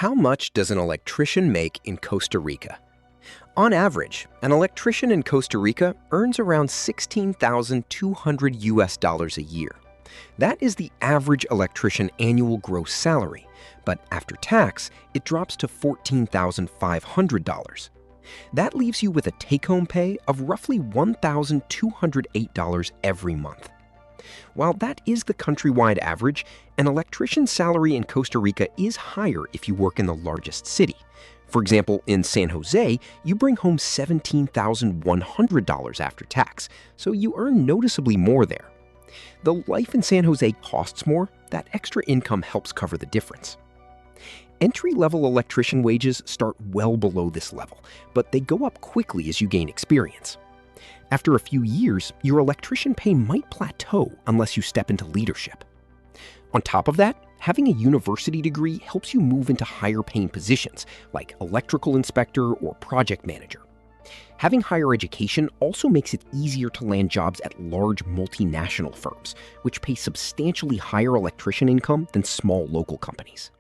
How much does an electrician make in Costa Rica? On average, an electrician in Costa Rica earns around 16,200 US dollars a year. That is the average electrician annual gross salary, but after tax, it drops to $14,500. That leaves you with a take-home pay of roughly $1,208 every month. While that is the countrywide average, an electrician's salary in Costa Rica is higher if you work in the largest city. For example, in San José, you bring home $17,100 after tax, so you earn noticeably more there. Though life in San José costs more, that extra income helps cover the difference. Entry-level electrician wages start well below this level, but they go up quickly as you gain experience. After a few years, your electrician pay might plateau unless you step into leadership. On top of that, having a university degree helps you move into higher-paying positions like electrical inspector or project manager. Having higher education also makes it easier to land jobs at large multinational firms, which pay substantially higher electrician income than small local companies.